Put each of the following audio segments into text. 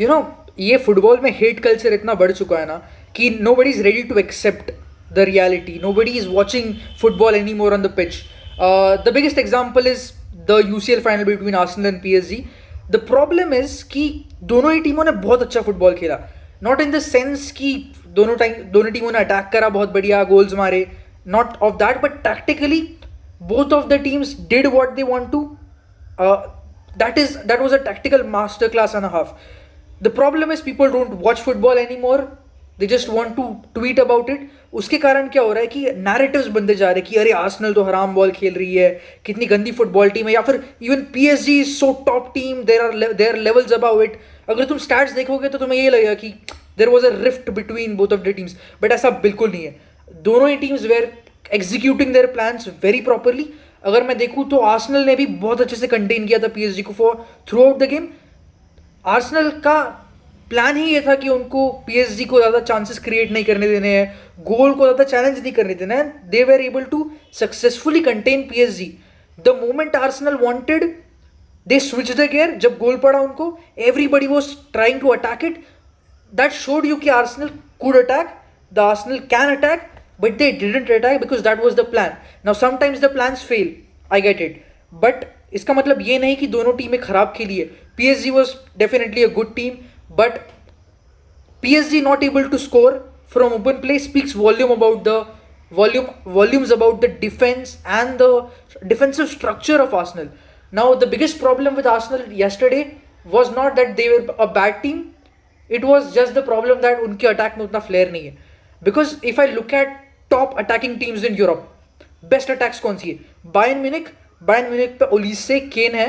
You know ये football में hate culture इतना बढ़ चुका है ना कि nobody is ready to accept the reality. Nobody is watching football any more on the pitch. The biggest example is the UCL final between Arsenal and PSG. The problem is कि दोनों ही टीमों ने बहुत अच्छा football खेला. Not in the sense कि दोनों टीमों ने अटैक करा, बहुत बढ़िया गोल्स मारे, not of that, but tactically both of the teams did what they want to. That was a tactical masterclass and a half. The problem is people don't watch football anymore. They just want to tweet about it. उसके कारण क्या हो रहा है कि narratives बनते जा रहे हैं कि अरे आर्सेनल तो हराम बॉल खेल रही है, कितनी गंदी फुटबॉल टीम है, या फिर even PSG is so top team, their levels about it. अगर तुम स्टैट्स देखोगे तो तुम्हें ये लगेगा कि there was a rift between both of the teams, but ऐसा बिल्कुल नहीं है. दोनों ही teams were executing their plans very properly. अगर मैं देखूँ तो आर्सेनल ने भी बहुत अच्छे से कंटेन किया था पीएसजी को for through out the game. Arsenal का प्लान ही ये था कि उनको पीएसजी को ज़्यादा चांसेस क्रिएट नहीं करने देने हैं, गोल को ज़्यादा चैलेंज नहीं करने देना है. They were able to successfully contain PSG. The moment Arsenal wanted they switch the gear. जब गोल पड़ा उनको, everybody was trying to attack it. That showed you कि Arsenal could attack, the Arsenal can attack, but they didn't attack because that was the plan. Now sometimes the plans fail, I get it, but इसका मतलब ये नहीं कि दोनों टीमें खराब खेली है. PSG was definitely a good team, but PSG not able to score from open play speaks volumes about the defense and the defensive structure of Arsenal. Now the biggest problem with Arsenal yesterday was not that they were a bad team, it was just the problem that उनके attack में उतना flare नहीं है. Because if I look at top attacking teams in Europe, best attacks कौन सी है? Bayern Munich पे Olise, केन है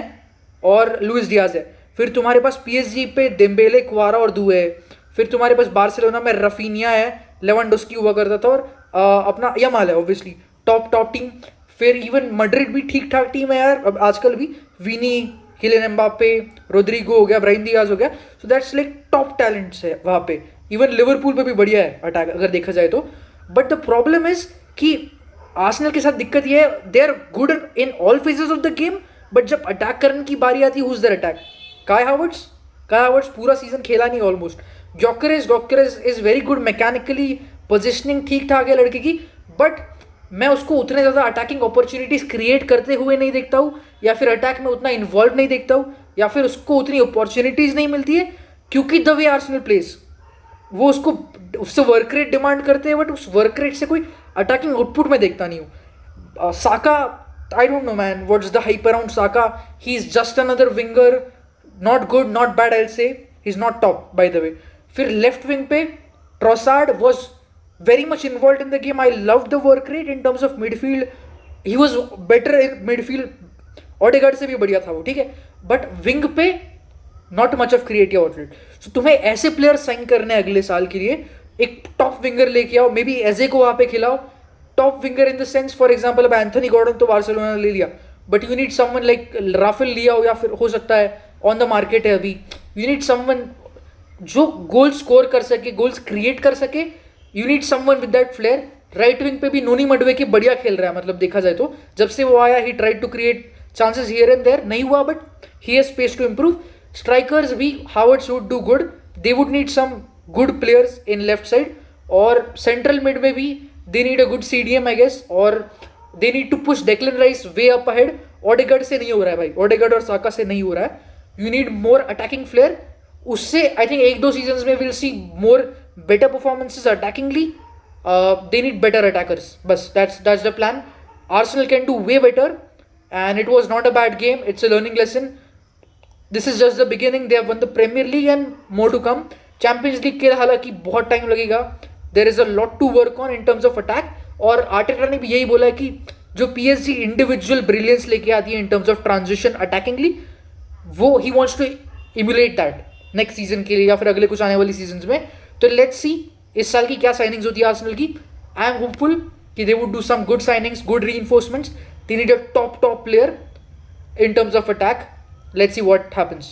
और लुइस डियाज है. फिर तुम्हारे पास पीएसजी पे डेम्बेले, क्वारा और दुए है. फिर तुम्हारे पास बार्सिलोना में रफीनिया है, लेवेंडोस्की हुआ करता था, और अपना यमाल है ऑब्वियसली. Top team. फिर इवन मैड्रिड भी ठीक ठाक टीम है यार अब आजकल भी. विनी, किलियन एम्बापे, रोड्रिगो हो गया, ब्राहिम डियाज हो गया. So that's like top talents है वहाँ पे. इवन लिवरपूल पे भी बढ़िया है अटैक अगर देखा जाए तो. बट द प्रॉब्लम इज कि आर्सेनल के साथ दिक्कत ये है, they are good in all phases of the game, but जब अटैक करने की बारी आती है, who's their attack? Kai Havertz पूरा सीजन खेला नहीं almost. Gyokeres is very good mechanically, positioning ठीक ठाक है लड़के की, बट मैं उसको उतने ज़्यादा अटैकिंग अपॉर्चुनिटीज क्रिएट करते हुए नहीं देखता हूँ, या फिर अटैक में उतना इन्वॉल्व नहीं देखता हूँ, या फिर उसको उतनी अपॉर्चुनिटीज नहीं मिलती है, क्योंकि द वे आर्सेनल प्लेस वो उससे वर्क रेट डिमांड करते हैं, बट उस वर्क रेट से कोई अटैकिंग आउटपुट में देखता नहीं हूँ. Saka, I don't know man what's the hype around Saka. He is just another winger, not good not bad, I will say he is not top by the way. फिर left wing पे Trossard was very much involve in the game. I love the work rate in terms of midfield. He was better in midfield, Odegaard से भी बढ़िया था वो, ठीक है, but wing पे not much of creative outlet. So तुम्हें ऐसे प्लेयर साइन करने अगले साल के लिए, एक टॉप विंगर लेके आओ, मे बी एजे को वहाँ पे खिलाओ. Top winger in the sense, for example अब एंथनी गॉर्डन तो बार्सिलोना ले लिया, but you need someone like Rafael Leao, या फिर हो सकता है ऑन द मार्केट है अभी. यू नीड समवन जो गोल स्कोर कर सके, गोल्स क्रिएट कर सके. You need someone with that flair. Right wing पे भी नोनी मडवेके बढ़िया खेल रहा है, मतलब देखा जाए तो जब से वो आया, he tried to create chances here and there, नहीं हुआ, but he has space to improve. Strikers भी Havertz would do good. They would need some good players in left side, और central mid में भी they need a good CDM I guess, और they need to push Declan Rice way up ahead. Odegaard से नहीं हो रहा है भाई, Odegaard और Saka से नहीं हो रहा है. You need more attacking flair. उससे I think 1-2 seasons में we'll see more better performances attackingly. They need better attackers. बस that's the plan. Arsenal can do way better, and it was not a bad game. It's a learning lesson. This is just the beginning. They have won the Premier League and more to come. Champions League के हालांकि बहुत time लगेगा. There is a lot to work on in terms of attack. और Arteta ने भी यही बोला है कि जो PSG इंडिविजुअल ब्रिलियंस लेके आती है in terms of transition attackingly, वो he wants to emulate that next season के लिए या फिर अगले कुछ आने वाली सीजन में. तो लेट्स सी इस साल की क्या साइनिंग्स होती है आर्सेनल की. आई एम होपफुल कि they would do some good signings, good reinforcements. They need a top player in terms of attack. Let's see what happens.